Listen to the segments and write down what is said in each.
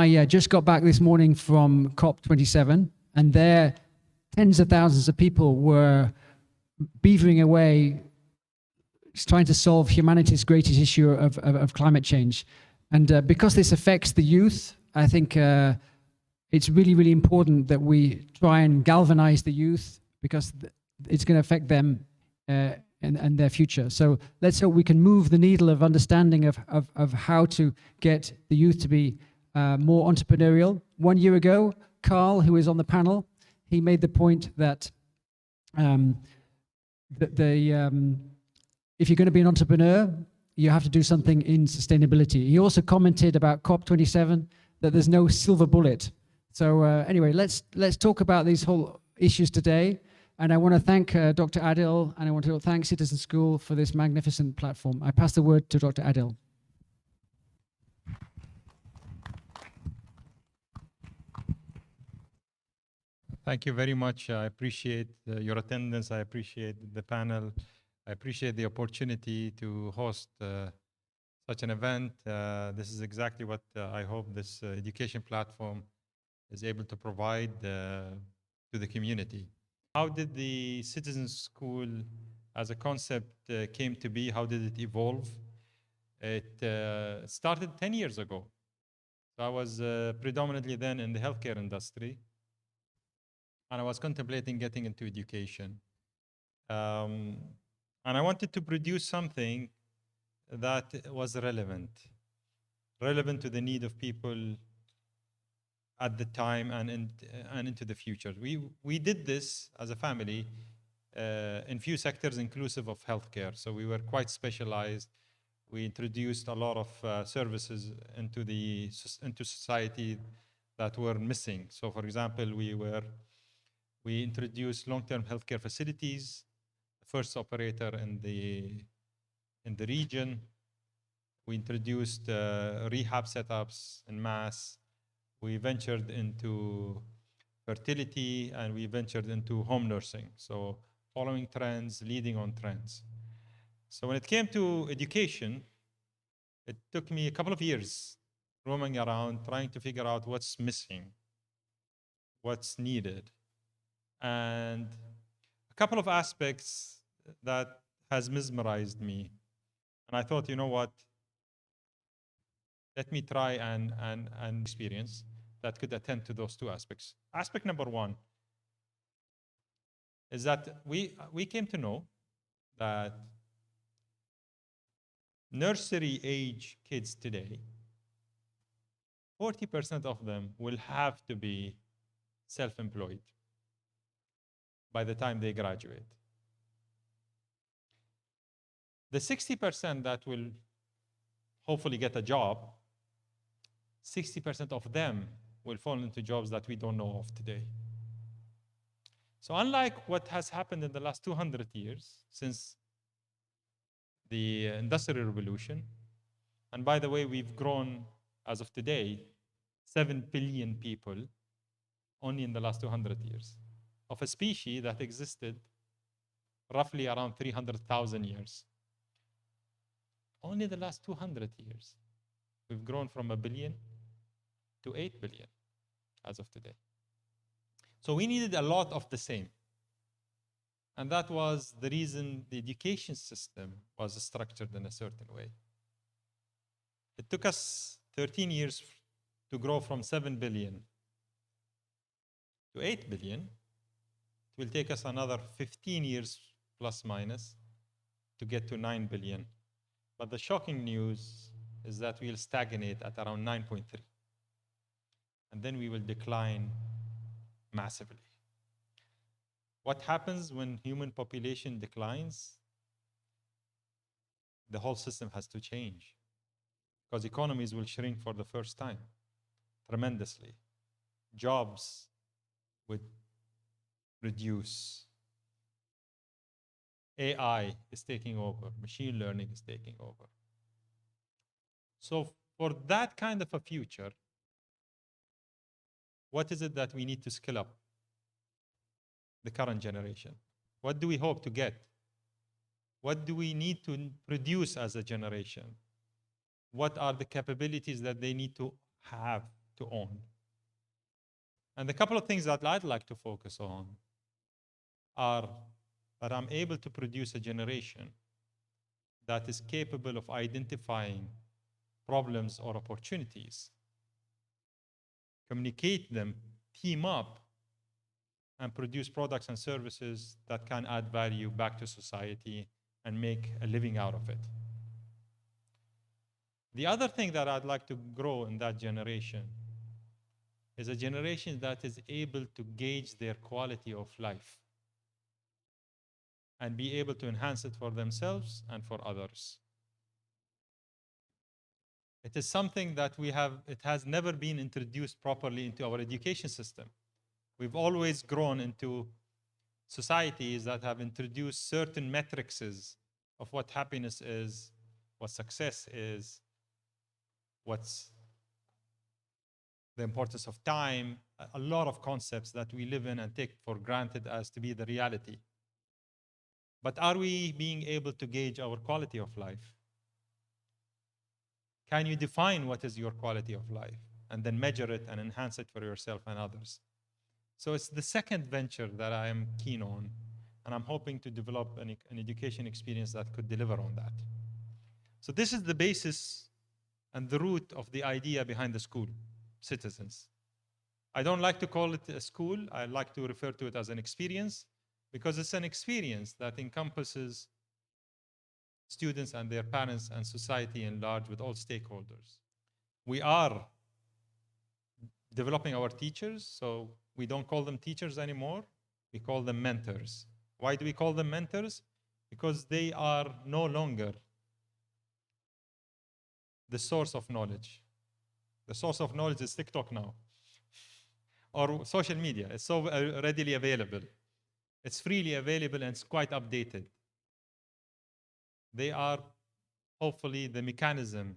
I just got back this morning from COP27, and there tens of thousands of people were beavering away trying to solve humanity's greatest issue of climate change. And because this affects the youth, I think it's really, really important that we try and galvanize the youth, because it's going to affect them and their future. So let's hope we can move the needle of understanding of how to get the youth to be more entrepreneurial. 1 year ago, Carl, who is on the panel, he made the point that if you're going to be an entrepreneur, you have to do something in sustainability. He also commented about COP27 that there's no silver bullet. So anyway, let's talk about these whole issues today. And I want to thank Dr. Adil, and I want to thank Citizen School for this magnificent platform. I pass the word to Dr. Adil. Thank you very much. I appreciate your attendance. I appreciate the panel. I appreciate the opportunity to host such an event. This is exactly what I hope this education platform is able to provide to the community. How did the Citizen School as a concept came to be? How did it evolve? It started 10 years ago. So I was predominantly then in the healthcare industry, and I was contemplating getting into education. And I wanted to produce something that was relevant to the need of people at the time and into the future. We did this as a family in few sectors inclusive of healthcare. So we were quite specialized. We introduced a lot of services into society that were missing. So for example, we introduced long-term healthcare facilities, the first operator in the region. We introduced rehab setups en masse. We ventured into fertility, and we ventured into home nursing. So following trends, leading on trends. So when it came to education, it took me a couple of years roaming around, trying to figure out what's missing, what's needed. And a couple of aspects that has mesmerized me. And I thought, you know what? Let me try and experience that could attend to those two aspects. Aspect number one is that we came to know that nursery age kids today, 40% of them will have to be self-employed by the time they graduate. The 60% that will hopefully get a job, 60% of them will fall into jobs that we don't know of today. So unlike what has happened in the last 200 years since the Industrial Revolution, and by the way, we've grown as of today 7 billion people only in the last 200 years of a species that existed roughly around 300,000 years. Only the last 200 years, we've grown from 1 billion to 8 billion as of today. So we needed a lot of the same. And that was the reason the education system was structured in a certain way. It took us 13 years to grow from 7 billion to 8 billion. It will take us another 15 years plus minus to get to 9 billion. But the shocking news is that we'll stagnate at around 9.3. And then we will decline massively. What happens when human population declines? The whole system has to change, because economies will shrink for the first time tremendously. Jobs would reduce. AI is taking over. Machine learning is taking over. So for that kind of a future, what is it that we need to skill up the current generation? What do we hope to get? What do we need to produce as a generation? What are the capabilities that they need to have to own. And the couple of things that I'd like to focus on are that I'm able to produce a generation that is capable of identifying problems or opportunities, communicate them, team up, and produce products and services that can add value back to society and make a living out of it. The other thing that I'd like to grow in that generation is a generation that is able to gauge their quality of life and be able to enhance it for themselves and for others. It is something that it has never been introduced properly into our education system. We've always grown into societies that have introduced certain metrics of what happiness is, what success is, what's the importance of time, a lot of concepts that we live in and take for granted as to be the reality. But are we being able to gauge our quality of life? Can you define what is your quality of life and then measure it and enhance it for yourself and others? So it's the second venture that I am keen on, and I'm hoping to develop an education experience that could deliver on that. So this is the basis and the root of the idea behind the school, Citizens. I don't like to call it a school. I like to refer to it as an experience, because it's an experience that encompasses students and their parents and society in large with all stakeholders. We are developing our teachers, so we don't call them teachers anymore. We call them mentors. Why do we call them mentors? Because they are no longer the source of knowledge. The source of knowledge is TikTok now, or social media. It's so readily available. It's freely available and it's quite updated. They are hopefully the mechanism,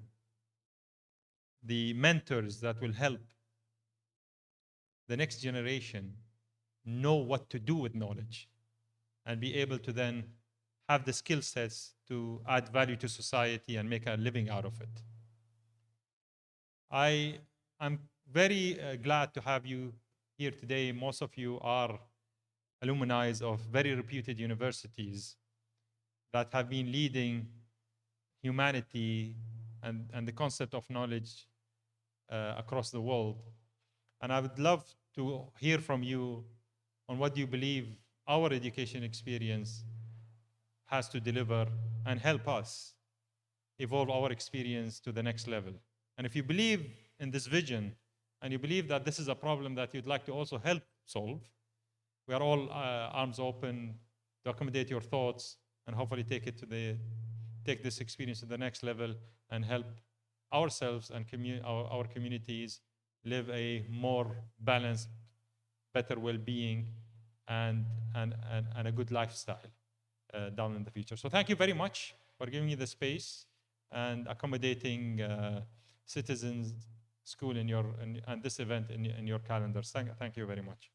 the mentors that will help the next generation know what to do with knowledge and be able to then have the skill sets to add value to society and make a living out of it. I'm very glad to have you here today. Most of you are alumni of very reputed universities that have been leading humanity and the concept of knowledge across the world. And I would love to hear from you on what you believe our education experience has to deliver and help us evolve our experience to the next level. And if you believe in this vision and you believe that this is a problem that you'd like to also help solve, we are all arms open to accommodate your thoughts and hopefully take this experience to the next level and help ourselves and our communities live a more balanced, better well-being and a good lifestyle down in the future. So thank you very much for giving me the space and accommodating Citizens School and this event in your calendars. Thank you very much.